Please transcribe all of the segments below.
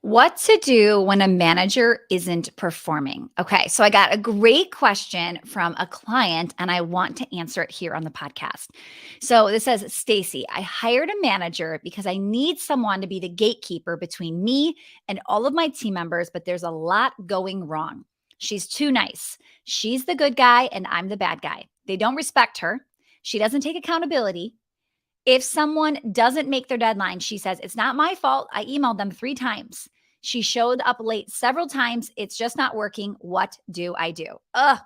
What to do when a manager isn't performing? Okay, so I got a great question from a client and I want to answer it here on the podcast. So this says, Stacy, I hired a manager because I need someone to be the gatekeeper between me and all of my team members, but there's a lot going wrong. She's too nice. She's the good guy and I'm the bad guy. They don't respect her. She doesn't take accountability. If someone doesn't make their deadline, she says, it's not my fault. I emailed them 3 times. She showed up late several times. It's just not working. What do I do?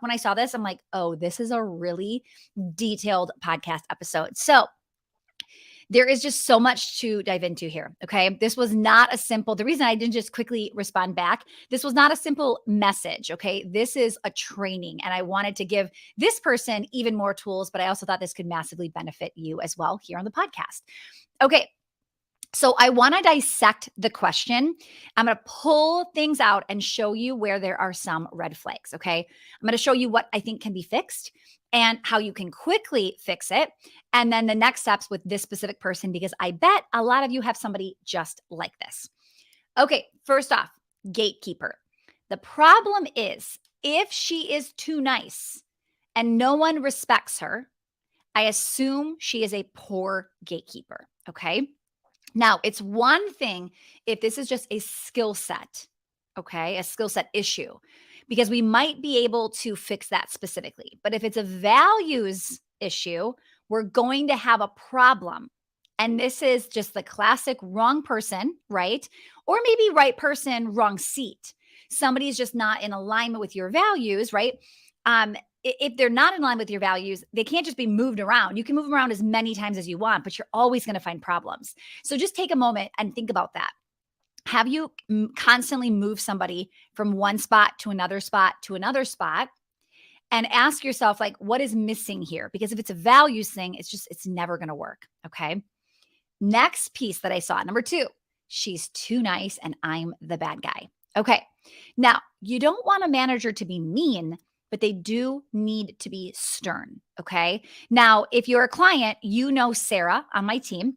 When I saw this, I'm like, oh, this is a really detailed podcast episode. So there is just so much to dive into here. Okay. This was not a simple, the reason I didn't just quickly respond back, this was not a simple message. Okay. This is a training. And I wanted to give this person even more tools, but I also thought this could massively benefit you as well here on the podcast. Okay. So I want to dissect the question. I'm going to pull things out and show you where there are some red flags. Okay. I'm going to show you what I think can be fixed and how you can quickly fix it. And then the next steps with this specific person, because I bet a lot of you have somebody just like this. Okay. First off, gatekeeper. The problem is if she is too nice and no one respects her, I assume she is a poor gatekeeper. Okay. Now, it's one thing if this is just a skill set, okay, a skill set issue, because we might be able to fix that specifically. But if it's a values issue, we're going to have a problem. And this is just the classic wrong person, right? Or maybe right person, wrong seat. Somebody's just not in alignment with your values, right? If they're not in line with your values, they can't just be moved around. You can move them around as many times as you want, but you're always going to find problems. So just take a moment and think about that. Have you constantly moved somebody from one spot to another spot to another spot? And ask yourself, like, what is missing here? Because if it's a values thing, it's never going to work. Okay. Next piece that I saw, number 2, she's too nice and I'm the bad guy. Okay. Now, you don't want a manager to be mean, but they do need to be stern. Okay. Now, if you're a client, you know Sarah on my team.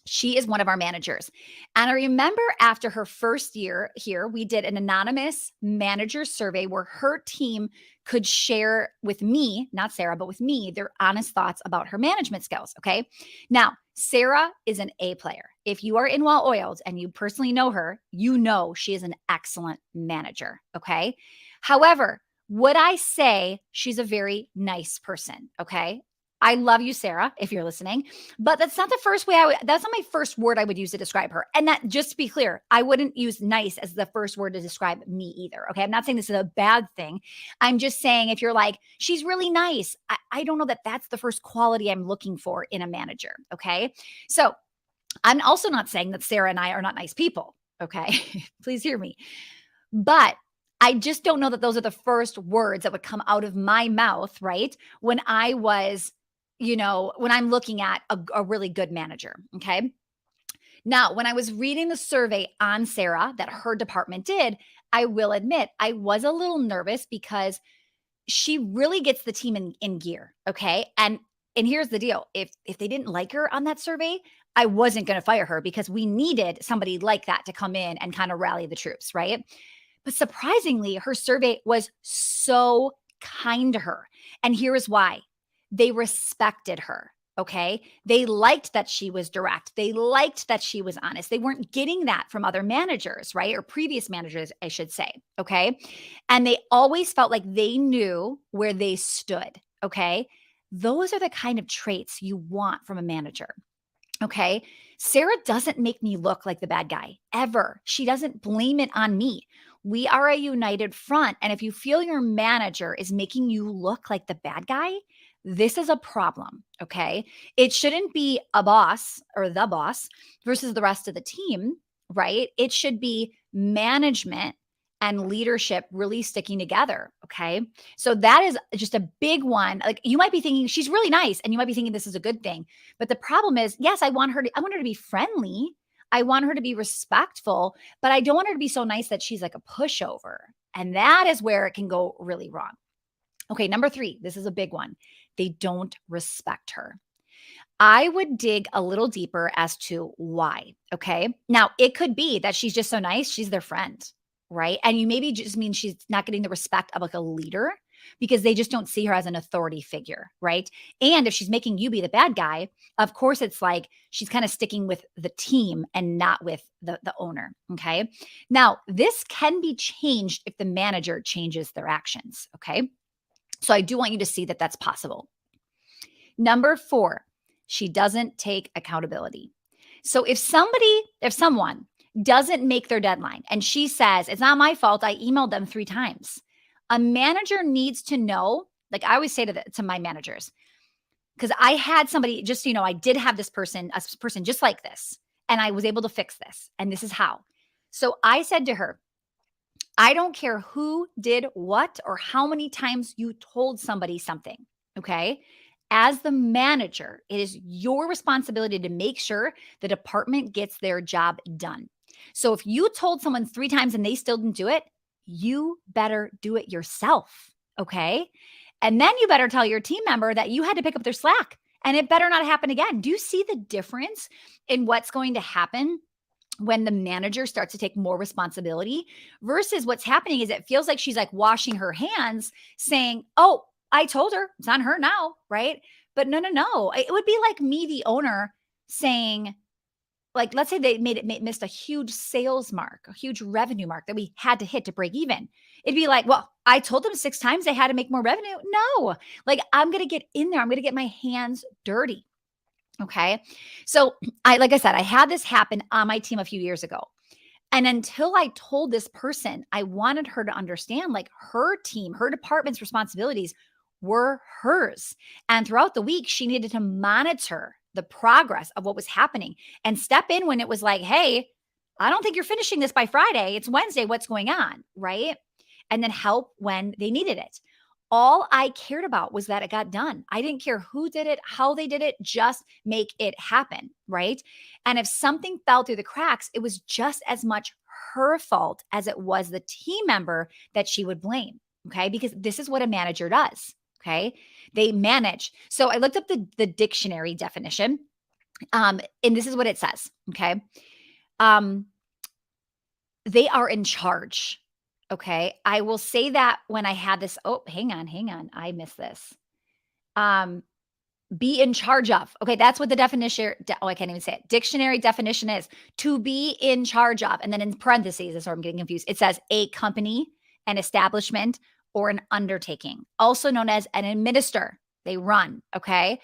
She is one of our managers. And I remember after her first year here, we did an anonymous manager survey where her team could share with me, not Sarah, but with me, their honest thoughts about her management skills. Okay. Now, Sarah is an A player. If you are in Well Oiled and you personally know her, you know she is an excellent manager. Okay. However, would I say she's a very nice person? Okay. I love you, Sarah, if you're listening, but that's not the first way that's not my first word I would use to describe her. And that, just to be clear, I wouldn't use nice as the first word to describe me either. Okay. I'm not saying this is a bad thing. I'm just saying if you're like, she's really nice, I don't know that that's the first quality I'm looking for in a manager. Okay. So I'm also not saying that Sarah and I are not nice people. Okay. Please hear me. But I just don't know that those are the first words that would come out of my mouth, right? When I was, when I'm looking at a really good manager. Okay. Now, when I was reading the survey on Sarah that her department did, I will admit I was a little nervous because she really gets the team in gear. Okay. And here's the deal. If they didn't like her on that survey, I wasn't going to fire her because we needed somebody like that to come in and kind of rally the troops, right? But surprisingly, her survey was so kind to her. And here is why. They respected her. Okay. They liked that she was direct. They liked that she was honest. They weren't getting that from other managers, right? Or previous managers, I should say. Okay. And they always felt like they knew where they stood. Okay. Those are the kind of traits you want from a manager. Okay. Sarah doesn't make me look like the bad guy ever. She doesn't blame it on me. We are a united front. And if you feel your manager is making you look like the bad guy, this is a problem. Okay. It shouldn't be a boss or the boss versus the rest of the team, right? It should be management and leadership really sticking together. Okay. So that is just a big one. Like, you might be thinking she's really nice and you might be thinking this is a good thing. But the problem is, yes, I want her to be friendly. I want her to be respectful, but I don't want her to be so nice that she's like a pushover. And that is where it can go really wrong. Okay. Number 3, this is a big one. They don't respect her. I would dig a little deeper as to why. Okay. Now, it could be that she's just so nice, she's their friend, right? And you maybe just mean she's not getting the respect of like a leader because they just don't see her as an authority figure, right? And if she's making you be the bad guy, of course, it's like she's kind of sticking with the team and not with the owner. Okay. Now, this can be changed if the manager changes their actions. Okay. So I do want you to see that that's possible. Number 4, she doesn't take accountability. So if someone doesn't make their deadline and she says, "It's not my fault, I emailed them 3 times." A manager needs to know, like I always say to my managers, because I had somebody, just so you know, I did have a person just like this, and I was able to fix this, and this is how. So I said to her, "I don't care who did what or how many times you told somebody something, okay? As the manager, it is your responsibility to make sure the department gets their job done. So if you told someone 3 times and they still didn't do it, you better do it yourself, okay? And then you better tell your team member that you had to pick up their slack and it better not happen again." Do you see the difference in what's going to happen when the manager starts to take more responsibility versus what's happening is it feels like she's like washing her hands saying, "Oh, I told her it's on her now." Right. But no, no, no. It would be like me, the owner, saying, like, let's say they missed a huge sales mark, a huge revenue mark that we had to hit to break even. It'd be like, "Well, I told them 6 times they had to make more revenue." No, like I'm going to get in there. I'm going to get my hands dirty. Okay. So like I said, I had this happen on my team a few years ago. And until I told this person, I wanted her to understand like her team, her department's responsibilities were hers. And throughout the week, she needed to monitor the progress of what was happening and step in when it was like, "Hey, I don't think you're finishing this by Friday. It's Wednesday. What's going on?" Right. And then help when they needed it. All I cared about was that it got done. I didn't care who did it, how they did it, just make it happen. Right. And if something fell through the cracks, it was just as much her fault as it was the team member that she would blame. Okay. Because this is what a manager does. Okay. They manage. So I looked up the dictionary definition, and this is what it says. Okay. Um, they are in charge. Okay. I will say that when I had this, oh, hang on. I missed this. Um, be in charge of. Okay, that's what the oh, I can't even say it. Dictionary definition is to be in charge of. And then in parentheses, that's where I'm getting confused. It says a company, an establishment, or an undertaking, also known as an administer. They run. Okay.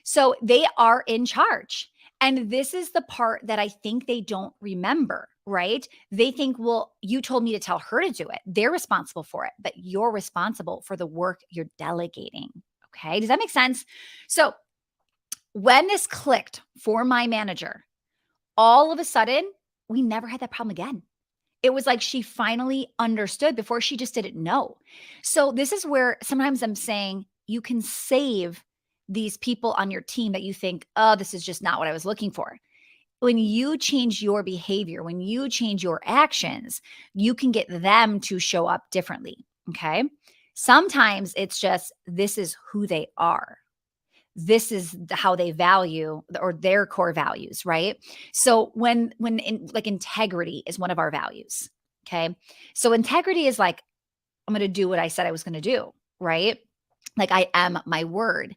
So they are in charge. And this is the part that I think they don't remember, right? They think, "Well, you told me to tell her to do it. They're responsible for it, but you're responsible for the work you're delegating." Okay. Does that make sense? So when this clicked for my manager, all of a sudden, we never had that problem again. It was like she finally understood before she just didn't know. So this is where sometimes I'm saying you can save these people on your team that you think, "Oh, this is just not what I was looking for." When you change your behavior, when you change your actions, you can get them to show up differently. Okay. Sometimes it's just this is who they are. This is how they value or their core values, right? So like integrity is one of our values. Okay. So integrity is like, I'm going to do what I said I was going to do, right? Like I am my word.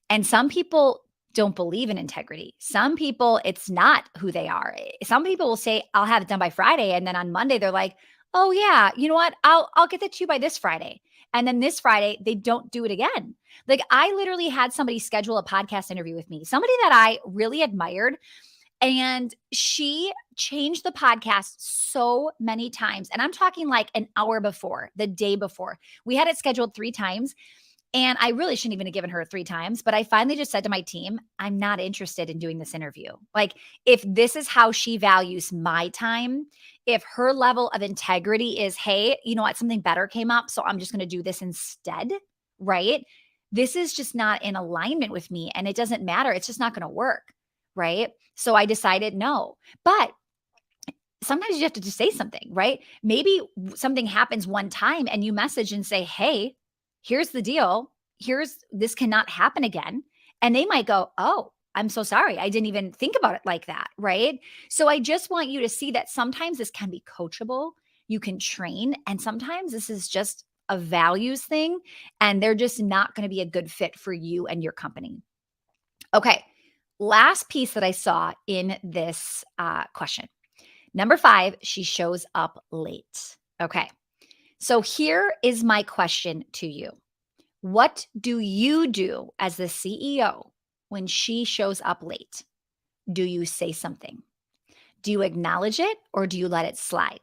And some people don't believe in integrity. Some people, it's not who they are. Some people will say, "I'll have it done by Friday." And then on Monday, they're like, "Oh yeah, you know what? I'll get that to you by this Friday." And then this Friday, they don't do it again. Like I literally had somebody schedule a podcast interview with me, somebody that I really admired. And she changed the podcast so many times. And I'm talking like an hour before, the day before. We had it scheduled 3 times. And I really shouldn't even have given her 3 times, but I finally just said to my team, "I'm not interested in doing this interview." Like, if this is how she values my time, if her level of integrity is, "Hey, you know what? Something better came up, so I'm just going to do this instead," right? This is just not in alignment with me and it doesn't matter. It's just not going to work, right? So I decided no. But sometimes you have to just say something, right? Maybe something happens one time and you message and say, "Hey, here's the deal. This cannot happen again." And they might go, "Oh." I'm so sorry. I didn't even think about it like that. Right. So I just want you to see that sometimes this can be coachable. You can train. And sometimes this is just a values thing. And they're just not going to be a good fit for you and your company. Okay. Last piece that I saw in this question. Number 5, she shows up late. Okay. So here is my question to you. What do you do as the CEO when she shows up late? Do you say something? Do you acknowledge it or do you let it slide?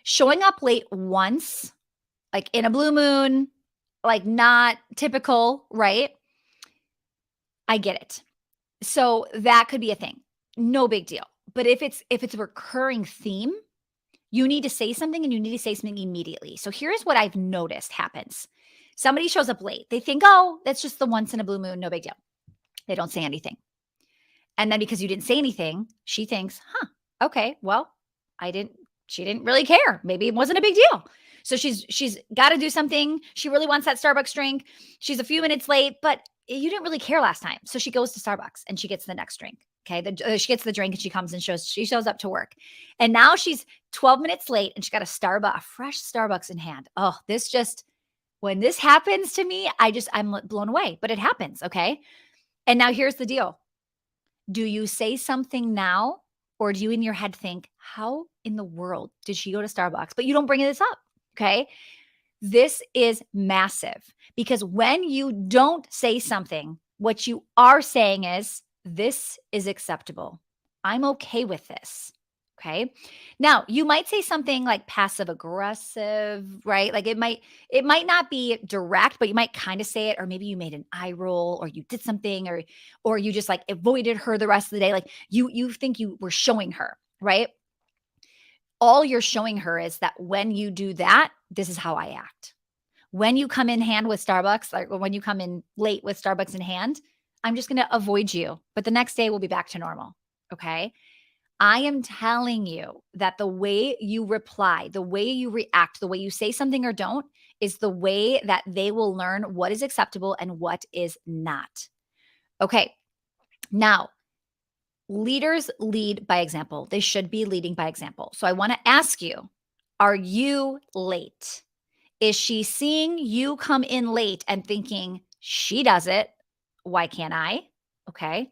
Showing up late once, like in a blue moon, like not typical, right? I get it. So that could be a thing. No big deal. But if it's a recurring theme, you need to say something and you need to say something immediately. So here's what I've noticed happens. Somebody shows up late. They think, "Oh, that's just the once in a blue moon, no big deal." They don't say anything. And then because you didn't say anything, she thinks, "Huh, okay, well, I didn't she didn't really care. Maybe it wasn't a big deal." So she's got to do something. She really wants that Starbucks drink. She's a few minutes late, but you didn't really care last time. So she goes to Starbucks and she gets the next drink. Okay, she gets the drink and she comes and she shows up to work. And now she's 12 minutes late and she's got a fresh Starbucks in hand. Oh, this just when this happens to me, I'm blown away, but it happens, okay? And now here's the deal. Do you say something now or do you in your head think, how in the world did she go to Starbucks? But you don't bring this up. Okay. This is massive because when you don't say something, what you are saying is, this is acceptable. I'm okay with this. Okay. Now, you might say something like passive aggressive, right? Like it might not be direct, but you might kind of say it, or maybe you made an eye roll or you did something or you just like avoided her the rest of the day. Like you think you were showing her, right? All you're showing her is that when you do that, this is how I act. When you come in hand with Starbucks, like when you come in late with Starbucks in hand, I'm just going to avoid you, but the next day we'll be back to normal. Okay. I am telling you that the way you reply, the way you react, the way you say something or don't is the way that they will learn what is acceptable and what is not. Okay. Now, leaders lead by example. They should be leading by example. So I want to ask you, are you late? Is she seeing you come in late and thinking, she does it? Why can't I? Okay.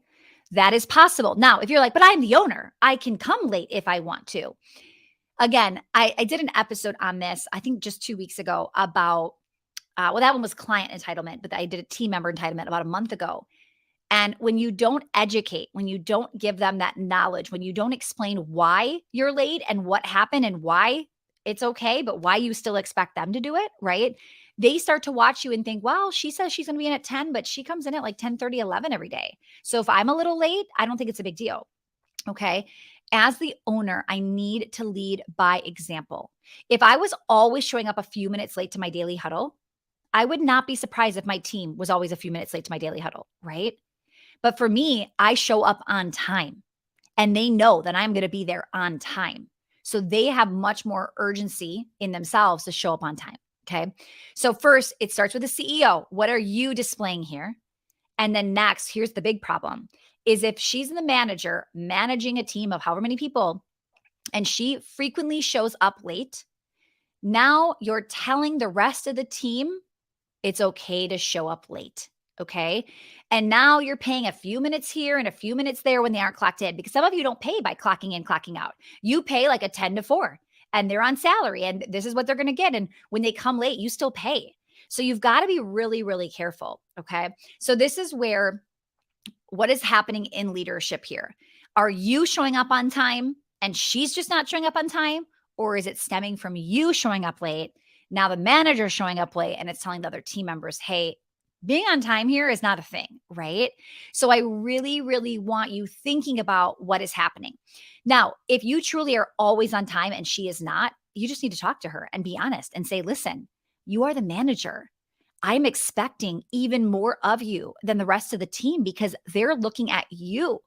That is possible. Now, if you're like, but I'm the owner, I can come late if I want to. Again, I did an episode on this, I think just 2 weeks ago about, well, that one was client entitlement, but I did a team member entitlement about a month ago. And when you don't educate, when you don't give them that knowledge, when you don't explain why you're late and what happened and why it's okay, but why you still expect them to do it, right? They start to watch you and think, well, she says she's going to be in at 10, but she comes in at like 10:30, 11 every day. So if I'm a little late, I don't think it's a big deal. Okay. As the owner, I need to lead by example. If I was always showing up a few minutes late to my daily huddle, I would not be surprised if my team was always a few minutes late to my daily huddle, right? But for me, I show up on time and they know that I'm going to be there on time. So they have much more urgency in themselves to show up on time. Okay. So first, it starts with the CEO. What are you displaying here? And then next, here's the big problem is if she's the manager managing a team of however many people and she frequently shows up late, now you're telling the rest of the team it's okay to show up late. Okay. And now you're paying a few minutes here and a few minutes there when they aren't clocked in because some of you don't pay by clocking in, clocking out. You pay like a 10 to 4 and they're on salary and this is what they're going to get. And when they come late, you still pay. So you've got to be really, really careful. Okay. So this is where what is happening in leadership here? Are you showing up on time and she's just not showing up on time? Or is it stemming from you showing up late? Now the manager showing up late and it's telling the other team members, hey, being on time here is not a thing, right? So I really, really want you thinking about what is happening. Now, if you truly are always on time and she is not, you just need to talk to her and be honest and say, listen, you are the manager. I'm expecting even more of you than the rest of the team because they're looking at you,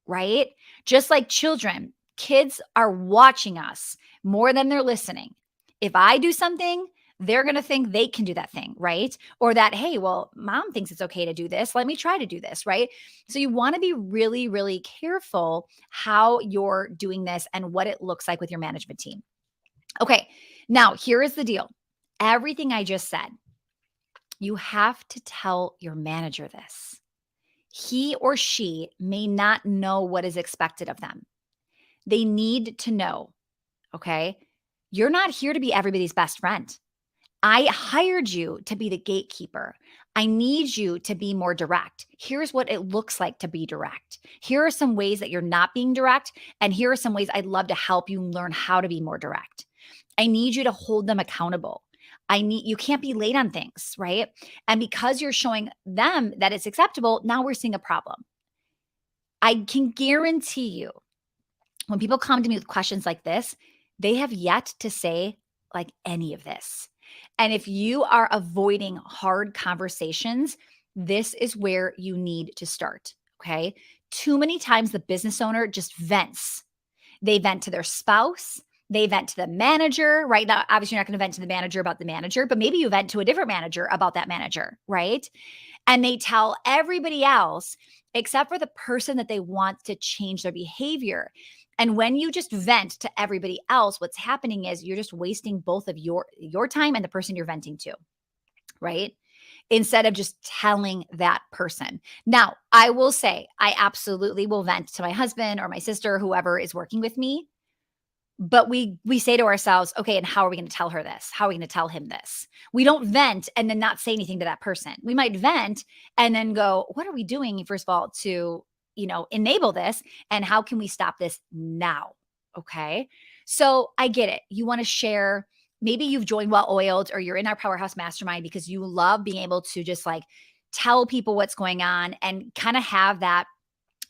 right? Just like children, kids are watching us more than they're listening. If I do something, they're going to think they can do that thing, right? Or that, hey, well, mom thinks it's okay to do this. Let me try to do this, right? So you want to be really, really careful how you're doing this and what it looks like with your management team. Okay, now here is the deal. Everything I just said, you have to tell your manager this. He or she may not know what is expected of them. They need to know, okay? You're not here to be everybody's best friend. I hired you to be the gatekeeper. I need you to be more direct. Here's what it looks like to be direct. Here are some ways that you're not being direct. And here are some ways I'd love to help you learn how to be more direct. I need you to hold them accountable. You can't be late on things, right? And because you're showing them that it's acceptable, now we're seeing a problem. I can guarantee you when people come to me with questions like this, they have yet to say like any of this. And if you are avoiding hard conversations, this is where you need to start. Okay. Too many times the business owner just vents. They vent to their spouse. They vent to the manager, right? Now, obviously, you're not going to vent to the manager about the manager, but maybe you vent to a different manager about that manager, right? And they tell everybody else except for the person that they want to change their behavior. And when you just vent to everybody else, what's happening is you're just wasting both of your time and the person you're venting to, right? Instead of just telling that person. Now, I will say I absolutely will vent to my husband or my sister, whoever is working with me. But we say to ourselves, okay, and how are we going to tell her this? How are we going to tell him this? We don't vent and then not say anything to that person. We might vent and then go, what are we doing, first of all, to, enable this? And how can we stop this now? Okay. So I get it. You want to share, maybe you've joined Well Oiled or you're in our Powerhouse Mastermind because you love being able to just like tell people what's going on and kind of have that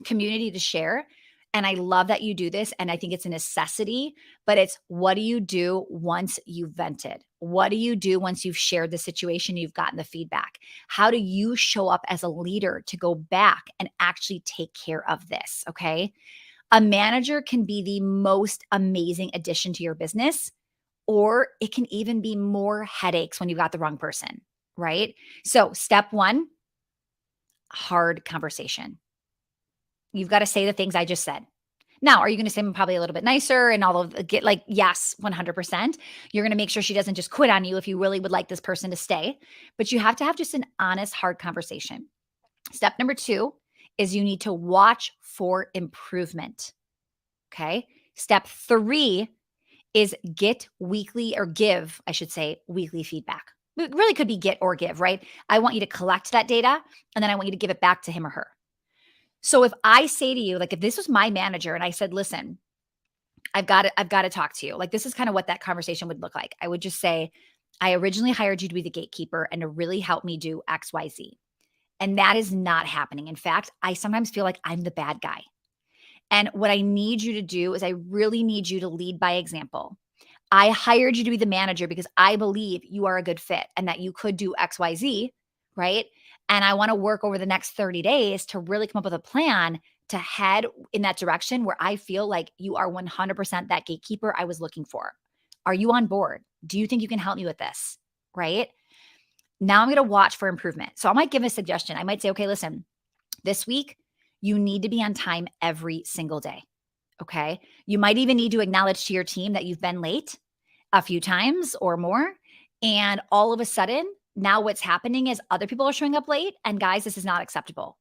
community to share. And I love that you do this. And I think it's a necessity, but it's what do you do once you've vented? What do you do once you've shared the situation, you've gotten the feedback? How do you show up as a leader to go back and actually take care of this? Okay. A manager can be the most amazing addition to your business, or it can even be more headaches when you got the wrong person, right? So, step one, hard conversation. You've got to say the things I just said. Now, are you going to say them probably a little bit nicer and all of get like, yes, 100%. You're going to make sure she doesn't just quit on you if you really would like this person to stay, but you have to have just an honest, hard conversation. Step number 2 is you need to watch for improvement. Okay. Step 3 is get weekly or give, I should say, weekly feedback. It really could be get or give, right? I want you to collect that data and then I want you to give it back to him or her. So if I say to you, like if this was my manager and I said, listen, I've got to talk to you. Like this is kind of what that conversation would look like. I would just say, I originally hired you to be the gatekeeper and to really help me do XYZ. And that is not happening. In fact, I sometimes feel like I'm the bad guy. And what I need you to do is I really need you to lead by example. I hired you to be the manager because I believe you are a good fit and that you could do XYZ, right? And I want to work over the next 30 days to really come up with a plan to head in that direction where I feel like you are 100% that gatekeeper I was looking for. Are you on board? Do you think you can help me with this? Right? Now I'm going to watch for improvement. So I might give a suggestion. I might say, okay, listen, this week, you need to be on time every single day. Okay. You might even need to acknowledge to your team that you've been late a few times or more. And all of a sudden, now what's happening is other people are showing up late. And guys, this is not acceptable.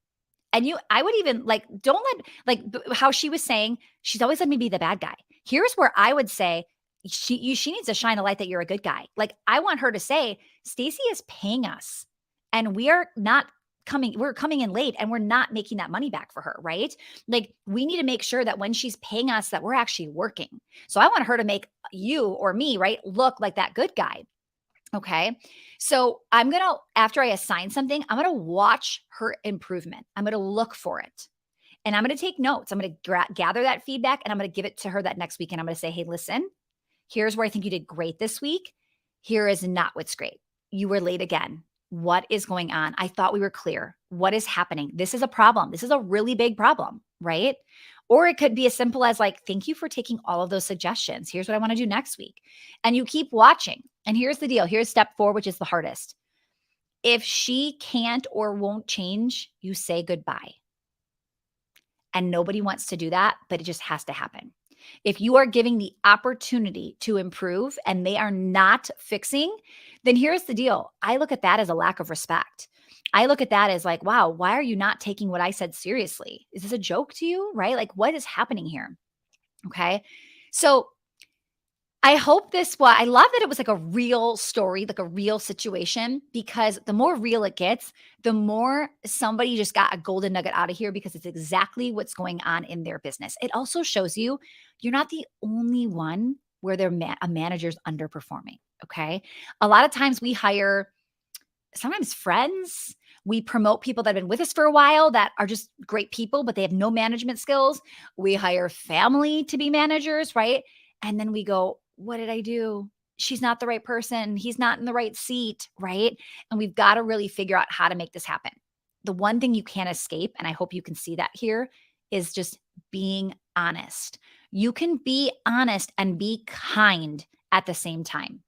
And I would even like, don't let, how she was saying, she's always let me be the bad guy. Here's where I would say, she needs to shine a light that you're a good guy. Like I want her to say, Stacy is paying us and we're coming in late and we're not making that money back for her, right? Like we need to make sure that when she's paying us that we're actually working. So I want her to make you or me, right, look like that good guy. Okay. So after I assign something, I'm going to watch her improvement. I'm going to look for it and I'm going to take notes. I'm going to gather that feedback and I'm going to give it to her that next week. And I'm going to say, hey, listen, here's where I think you did great this week. Here is not what's great. You were late again. What is going on? I thought we were clear. What is happening? This is a problem. This is a really big problem, right? Or it could be as simple as like, thank you for taking all of those suggestions. Here's what I want to do next week. And you keep watching. And here's the deal. Here's step 4, which is the hardest. If she can't or won't change, you say goodbye. And nobody wants to do that, but it just has to happen. If you are giving the opportunity to improve and they are not fixing, then here's the deal. I look at that as a lack of respect. I look at that as like, wow, why are you not taking what I said seriously? Is this a joke to you? Right? Like, what is happening here? Okay. So I hope I love that it was like a real story, like a real situation, because the more real it gets, the more somebody just got a golden nugget out of here because it's exactly what's going on in their business. It also shows you you're not the only one where a manager's underperforming. Okay. A lot of times we hire sometimes friends. We promote people that have been with us for a while that are just great people, but they have no management skills. We hire family to be managers, right? And then we go, what did I do? She's not the right person. He's not in the right seat, right? And we've got to really figure out how to make this happen. The one thing you can't escape, and I hope you can see that here, is just being honest. You can be honest and be kind at the same time.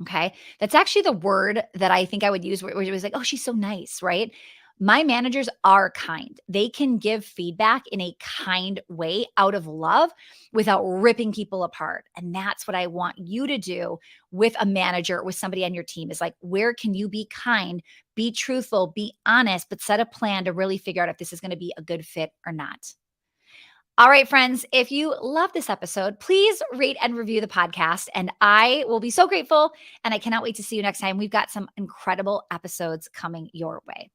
Okay. That's actually the word that I think I would use where it was like, oh, she's so nice, right? My managers are kind. They can give feedback in a kind way out of love without ripping people apart. And that's what I want you to do with a manager, with somebody on your team is like, where can you be kind, be truthful, be honest, but set a plan to really figure out if this is going to be a good fit or not. All right, friends, if you love this episode, please rate and review the podcast. And I will be so grateful. And I cannot wait to see you next time. We've got some incredible episodes coming your way.